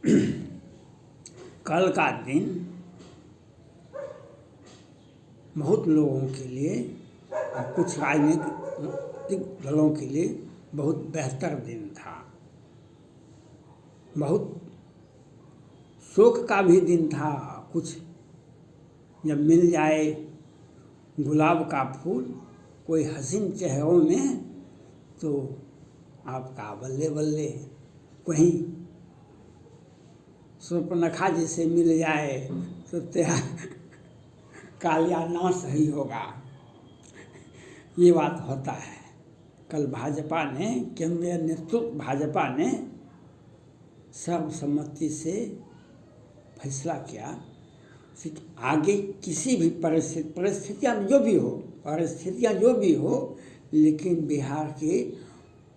कल का दिन बहुत लोगों के लिए और कुछ राजनीतिक दलों के लिए बहुत बेहतर दिन था। बहुत शोक का भी दिन था। कुछ जब मिल जाए गुलाब का फूल कोई हसीन चेहरों में तो आपका बल्ले बल्ले, कहीं सूर्पनखा जैसे मिल जाए तो तेरा कालिया नाश ही होगा। ये बात होता है। कल भाजपा ने, केंद्रीय नेतृत्व भाजपा ने सर्वसम्मति से फैसला किया कि आगे किसी भी परिस्थितियाँ जो भी हो, लेकिन बिहार के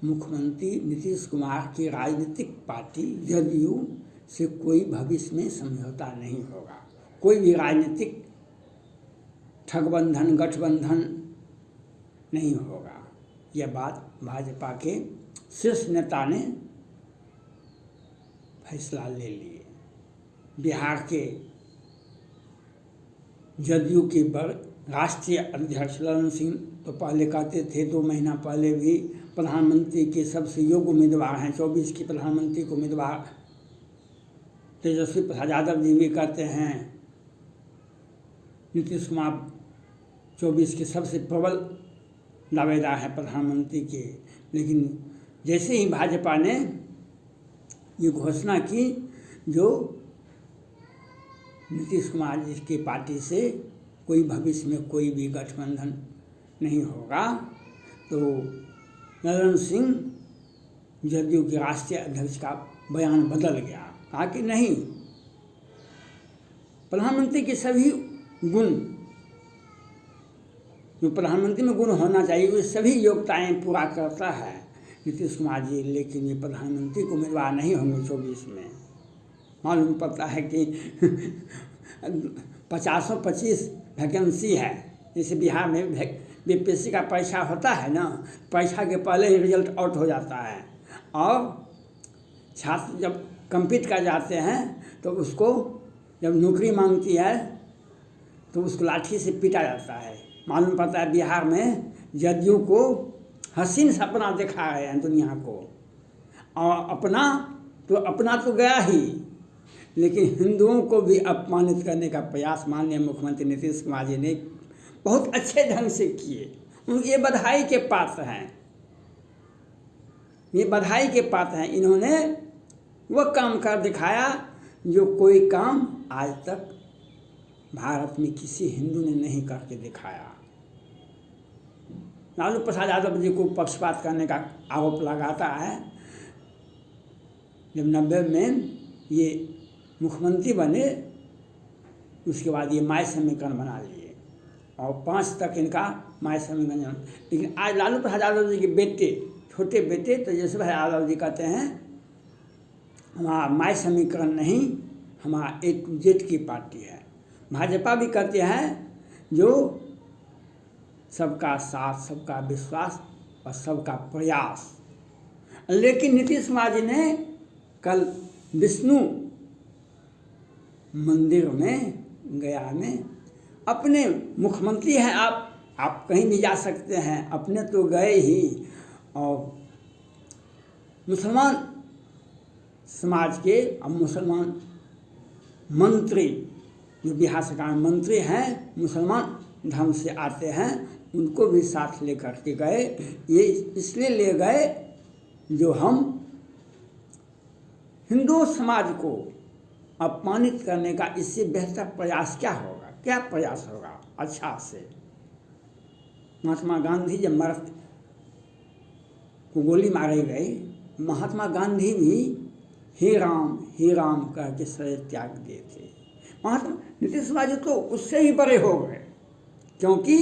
मुख्यमंत्री नीतीश कुमार की राजनीतिक पार्टी जदयू से कोई भविष्य में समझौता नहीं होगा। कोई भी राजनीतिक ठगबंधन गठबंधन नहीं होगा। यह बात भाजपा के शीर्ष नेता ने फैसला ले लिए। बिहार के जदयू के राष्ट्रीय अध्यक्ष ललन सिंह तो पहले कहते थे, 2 महीना पहले भी, प्रधानमंत्री के सबसे योग्य उम्मीदवार हैं, 24 के प्रधानमंत्री के उम्मीदवार तेजस्वी प्रसाद यादव जी भी कहते हैं नीतीश कुमार 24 के सबसे प्रबल दावेदार हैं प्रधानमंत्री के। लेकिन जैसे ही भाजपा ने ये घोषणा की जो नीतीश कुमार जी की पार्टी से कोई भविष्य में कोई भी गठबंधन नहीं होगा, तो ललन सिंह जदयू के राष्ट्रीय अध्यक्ष का बयान बदल गया। कहा कि नहीं, प्रधानमंत्री के सभी गुण, जो प्रधानमंत्री में गुण होना चाहिए, वे सभी योग्यताएं पूरा करता है नीतीश कुमार जी, लेकिन ये प्रधानमंत्री को उम्मीदवार नहीं होंगे 24 में। मालूम पड़ता है कि 50-25 वैकेंसी है। जैसे बिहार में बीपीएससी का परीक्षा होता है ना, परीक्षा के पहले ही रिजल्ट आउट हो जाता है और छात्र जब कम्पीट कर जाते हैं तो उसको जब नौकरी मांगती है तो उसको लाठी से पीटा जाता है। मालूम पड़ता है बिहार में जदयू को हसीन सपना दिखा रहे हैं दुनिया को, और अपना तो गया ही, लेकिन हिंदुओं को भी अपमानित करने का प्रयास माननीय मुख्यमंत्री नीतीश कुमार जी ने बहुत अच्छे ढंग से किए। ये बधाई के पात्र हैं, ये बधाई के पात्र हैं। इन्होंने वह काम कर दिखाया जो कोई काम आज तक भारत में किसी हिंदू ने नहीं करके दिखाया। लालू प्रसाद यादव जी को पक्षपात करने का आरोप लगाता है। जब 90 में ये मुख्यमंत्री बने उसके बाद ये माय समीकरण बना लिए और 5 तक इनका माय समीकरण। लेकिन आज लालू प्रसाद यादव जी के बेटे, छोटे बेटे तेजस्वी प्रसाद यादव जी कहते हैं हमारा माय समीकरण नहीं, हमारा A to Z की पार्टी है। भाजपा भी कहते हैं जो सबका साथ, सबका विश्वास और सबका प्रयास। लेकिन नीतीश कुमार जी ने कल विष्णु मंदिर में, गया में, अपने मुख्यमंत्री हैं आप कहीं भी जा सकते हैं, अपने तो गए ही, और मुसलमान समाज के और मुसलमान मंत्री जो बिहार सरकार में मंत्री हैं, मुसलमान धर्म से आते हैं, उनको भी साथ लेकर के गए। ये इसलिए ले गए जो हम हिंदू समाज को अपमानित करने का इससे बेहतर प्रयास क्या होगा, क्या प्रयास होगा अच्छा से। महात्मा गांधी जब मरते को गोली मारे गए, महात्मा गांधी भी हे राम कह के शरीर त्याग दिए थे। महात्मा नीतीश कुमार जी तो उससे ही बड़े हो गए, क्योंकि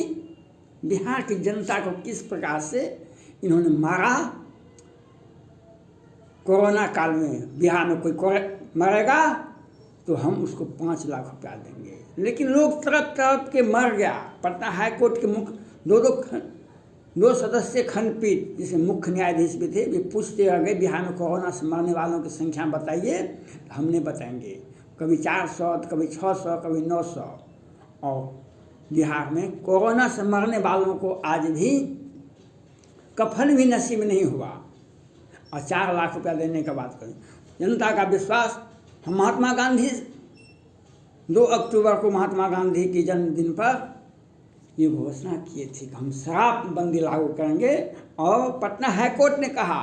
बिहार की जनता को किस प्रकार से इन्होंने मारा। कोरोना काल में बिहार में कोई मरेगा तो हम उसको 5 लाख रुपया देंगे, लेकिन लोग तरफ के मर गया। पटना हाई कोर्ट के मुख्य 2 2 सदस्य खंडपीठ जिसे मुख्य न्यायाधीश भी थे, वे पूछते रह गए बिहार में कोरोना से मरने वालों की संख्या बताइए, हमने बताएंगे। कभी 400, कभी 600, कभी 900। और बिहार में कोरोना से मरने वालों को आज भी कफन भी नसीब नहीं हुआ, और 4 लाख रुपया देने का बात करें। जनता का विश्वास, हम महात्मा गांधी 2 अक्टूबर को महात्मा गांधी के जन्मदिन पर ये घोषणा किए थे कि हम शराबबंदी लागू करेंगे, और पटना हाईकोर्ट ने कहा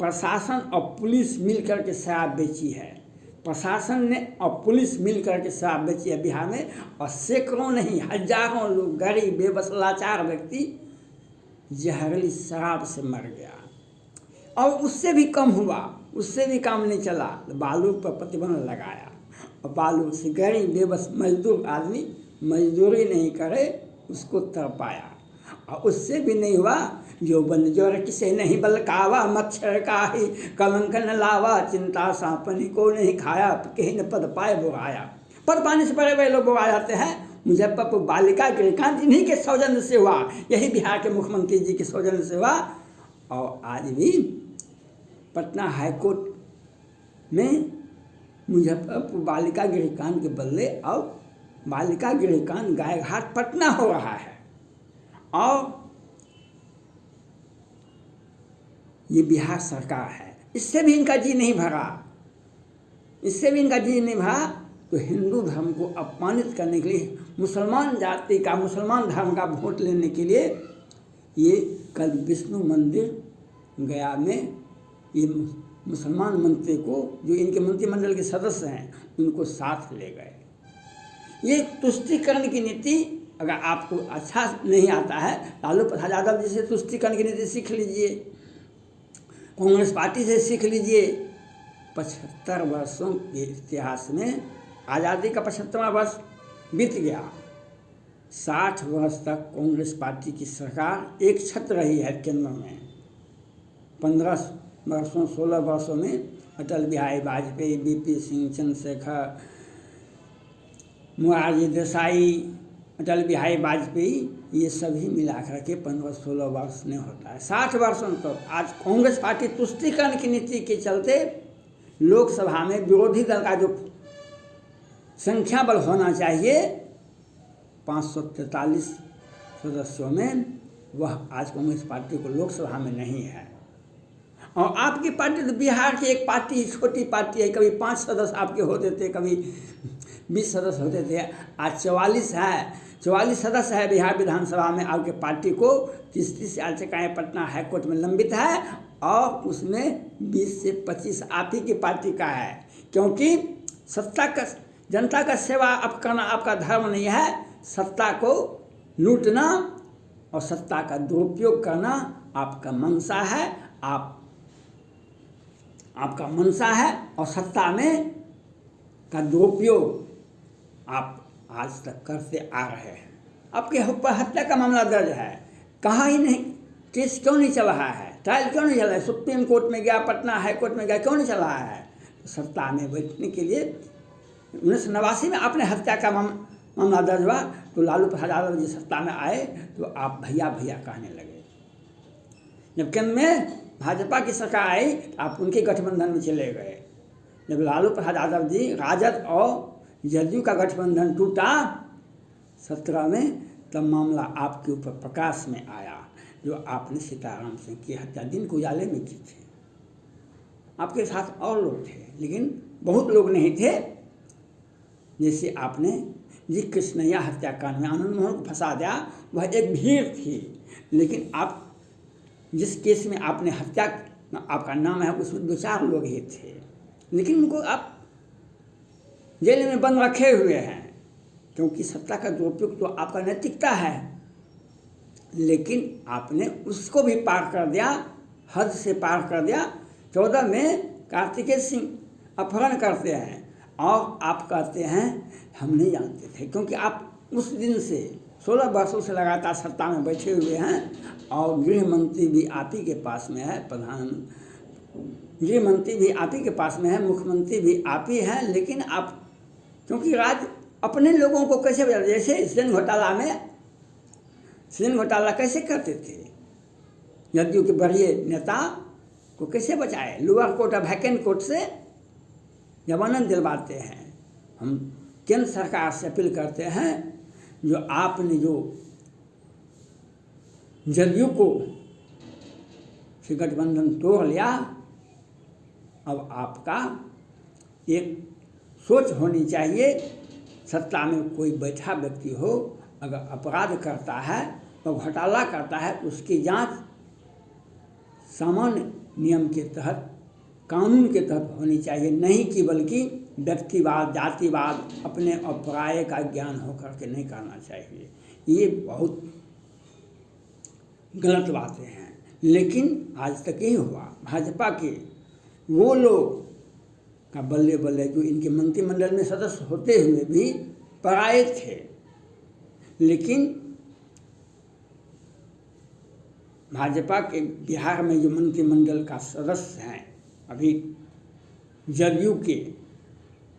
प्रशासन और पुलिस मिलकर के शराब बेची है। प्रशासन ने और पुलिस मिलकर के शराब बेची है बिहार में, और सैकड़ों नहीं हजारों लोग, गरीब बेबस लाचार व्यक्ति जहरीली शराब से मर गया। और उससे भी कम हुआ, उससे भी काम नहीं चला, तो बालू पर प्रतिबंध लगाया, और बालू से गरीब बेबस मजदूर आदमी मजदूरी नहीं करे उसको तरपाया। और उससे भी नहीं हुआ, जो बंजोर किसे नहीं बलकावा, मच्छर का ही कलंक न लावा, चिंता सांपनी को नहीं खाया, कहीं न पद पाए बुराया। पद पाने से पहले वे लोग बुरा जाते हैं। मुजफ्फरपुर बालिका गृहकांड इन्हीं के सौजन्य से हुआ, यही बिहार के मुख्यमंत्री जी के सौजन्य से हुआ। और आज भी पटना हाईकोर्ट में मुजफ्फरपुर बालिका गृहकांड के बदले अब बालिका गृहकांड गायघाट पटना हो रहा है। और ये बिहार सरकार है, इससे भी इनका जी नहीं भरा, इससे भी इनका जी नहीं भरा। तो हिंदू धर्म को अपमानित करने के लिए, मुसलमान जाति का, मुसलमान धर्म का वोट लेने के लिए ये कल विष्णु मंदिर गया में ये मुसलमान मंत्री को, जो इनके मंत्रिमंडल के सदस्य हैं, उनको साथ ले गए। ये तुष्टीकरण की नीति, अगर आपको अच्छा नहीं आता है, लालू प्रसाद यादव जी से तुष्टीकरण की नीति सीख लीजिए, कांग्रेस पार्टी से सीख लीजिए। 75 वर्षों के इतिहास में आज़ादी का 75वां वर्ष बीत गया, 60 वर्ष तक कांग्रेस पार्टी की सरकार एक छत्र रही है केंद्र में। 15 वर्षों 16 वर्षों में अटल बिहारी वाजपेयी, बीपी सिंह, चंद्रशेखर, मोरारजी देसाई, अटल बिहारी वाजपेयी, ये सभी मिलाकर के 15-16 वर्ष में होता है। 60 वर्षों तक आज कांग्रेस पार्टी तुष्टीकरण की नीति के चलते लोकसभा में विरोधी दल का जो संख्या बल होना चाहिए 543 सदस्यों में, वह आज कांग्रेस पार्टी को लोकसभा में नहीं है। और आपकी पार्टी तो बिहार की एक पार्टी, छोटी पार्टी है, कभी 5 सदस्य आपके होते थे, कभी 20 सदस्य होते थे, आज 44 है, 44 सदस्य है बिहार विधानसभा में। आपके पार्टी को 30 याचिकाएँ पटना हाईकोर्ट में लंबित है, और उसमें 20 से 25 आप ही की पार्टी का है। क्योंकि सत्ता का, जनता का सेवा आप करना आपका धर्म नहीं है, सत्ता को लूटना और सत्ता का दुरुपयोग करना आपका मंशा है। आपका मंशा है, और सत्ता में का दुरुपयोग आप आज तक करते आ रहे हैं। आपके ऊपर हत्या का मामला दर्ज है, कहाँ ही नहीं, केस क्यों नहीं चल रहा है, ट्रायल क्यों नहीं चल रहा है, सुप्रीम कोर्ट में गया, पटना हाई कोर्ट में गया, क्यों नहीं चल रहा है? तो सत्ता में बैठने के लिए 1989 में आपने हत्या का मामला दर्ज हुआ, तो लालू प्रसाद यादव जी सत्ता में आए तो आप भैया भैया कहने लगे। जब केंद्र में भाजपा की सरकार आई तो आप उनके गठबंधन में चले गए। जब लालू प्रसाद यादव जी, राजद और जदयू का गठबंधन टूटा 17 में, तब मामला आपके ऊपर प्रकाश में आया, जो आपने सीताराम सिंह की हत्या दिन को उजाले में की थी। आपके साथ और लोग थे, लेकिन बहुत लोग नहीं थे। जैसे आपने जी कृष्णैया हत्याकांड में आनंद मोहन को फंसा दिया, वह एक भीड़ थी, लेकिन आप जिस केस में आपने हत्या, आपका नाम है, उसमें 2-4 लोग ही थे, लेकिन उनको आप जेल में बंद रखे हुए हैं, क्योंकि सत्ता का दुरुपयोग तो आपका नैतिकता है। लेकिन आपने उसको भी पार कर दिया, हद से पार कर दिया। 14 में कार्तिकेय सिंह अपहरण करते हैं, और आप कहते हैं हम नहीं जानते थे, क्योंकि आप उस दिन से 16 वर्षों से लगातार सत्ता में बैठे हुए हैं, और गृह मंत्री भी आप ही के पास में है, गृह मंत्री भी आप ही के पास में है, मुख्यमंत्री भी आप ही हैं। लेकिन आप, क्योंकि राज अपने लोगों को कैसे बदल, जैसे सृजन घोटाला में सृजन घोटाला कैसे करते थे? जदयू के बड़े नेता को कैसे बचाए? लोअर कोर्ट और वैकेंट कोर्ट से जमानत दिलवाते हैं। हम केंद्र सरकार से अपील करते हैं, जो आपने जो जदयू को से गठबंधन तोड़ लिया, अब आपका एक सोच होनी चाहिए। सत्ता में कोई बैठा व्यक्ति हो, अगर अपराध करता है और घोटाला करता है तो उसकी जांच सामान्य नियम के तहत, कानून के तहत होनी चाहिए, नहीं कि बल्कि व्यक्तिवाद, जातिवाद, अपने और पराये का ज्ञान होकर के नहीं करना चाहिए। ये बहुत गलत बातें हैं। लेकिन आज तक यही हुआ। भाजपा के वो लोग का बल्ले बल्ले जो इनके मंत्रिमंडल में सदस्य होते हुए भी पराये थे, लेकिन भाजपा के बिहार में जो मंत्रिमंडल का सदस्य हैं अभी जदयू के,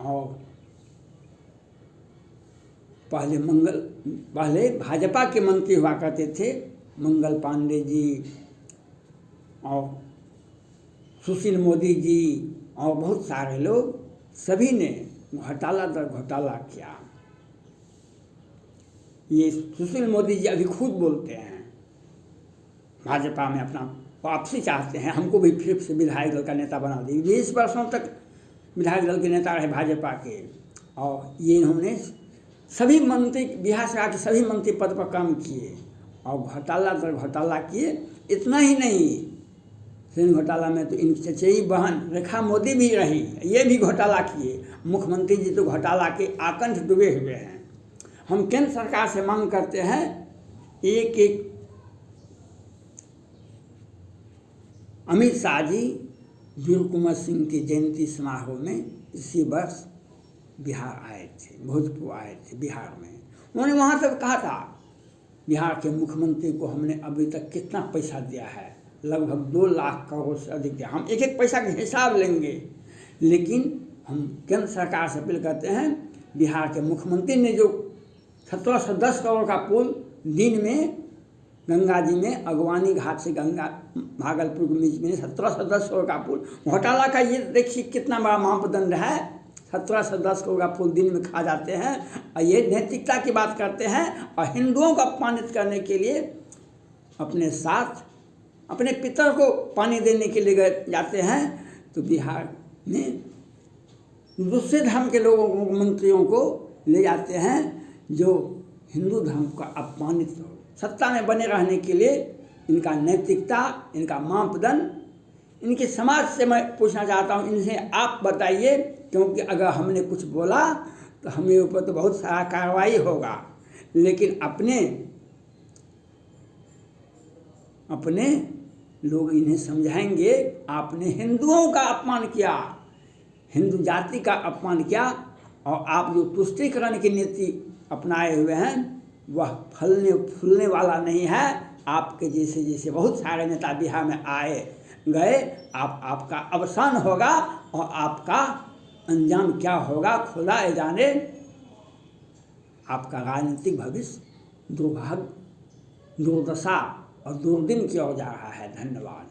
और पहले भाजपा के मंत्री हुआ करते थे, मंगल पांडे जी और सुशील मोदी जी और बहुत सारे लोग, सभी ने घोटाला दर घोटाला किया। ये सुशील मोदी जी अभी खुद बोलते हैं, भाजपा में अपना वापसी चाहते हैं, हमको भी फिर से विधायक दल का नेता बना दी। 20 वर्षों तक विधायक दल के नेता रहे भाजपा के, और ये इन्होंने सभी मंत्री, बिहार सरकार के सभी मंत्री पद पर काम किए और घोटाला दर घोटाला किए। इतना ही नहीं, सृजन घोटाला में तो इनकी चचेरी बहन रेखा मोदी भी रही, ये भी घोटाला किए। मुख्यमंत्री जी तो घोटाला के आकंठ डूबे हुए हैं। हम केंद्र सरकार से मांग करते हैं, एक अमित शाह जी वीर कुंवर सिंह की जयंती समारोह में इसी वर्ष बिहार आए थे, भोजपुर आए थे बिहार में। उन्होंने वहाँ तक कहा था, बिहार के मुख्यमंत्री को हमने अभी तक कितना पैसा दिया है, लगभग 2 लाख करोड़ से अधिक दिया। हम एक एक पैसा का हिसाब लेंगे, लेकिन हम केंद्र सरकार से अपील करते हैं, बिहार के मुख्यमंत्री ने जो 1710 करोड़ का पुल दिन में गंगा जी में अगवानी घाट से गंगा भागलपुर के बीच में 1710 करोड़ का पुल, घोटाला का ये देखिए कितना बड़ा मापदंड है। 1710 करोड़ का पुल दिन में खा जाते हैं, और ये नैतिकता की बात करते हैं, और हिंदुओं को अपमानित करने के लिए अपने साथ अपने पितर को पानी देने के लिए जाते हैं। तो बिहार में दूसरे धर्म के लोगों को, मंत्रियों को ले जाते हैं जो हिंदू धर्म का अपमानित हो। सत्ता में बने रहने के लिए इनका नैतिकता, इनका मापदंड, इनके समाज से मैं पूछना चाहता हूँ, इनसे आप बताइए, क्योंकि अगर हमने कुछ बोला तो हमें ऊपर तो बहुत सारा कार्रवाई होगा। लेकिन अपने लोग इन्हें समझाएंगे, आपने हिंदुओं का अपमान किया, हिंदू जाति का अपमान किया, और आप जो तुष्टीकरण की नीति अपनाए हुए हैं वह फलने फूलने वाला नहीं है। आपके जैसे जैसे बहुत सारे नेता बिहार में आए गए, आपका अवसान होगा, और आपका अंजाम क्या होगा खुदा जाने। आपका राजनीतिक भविष्य दुर्भाग्य, दुर्दशा और दुर्दिन की ओर जा रहा है। धन्यवाद।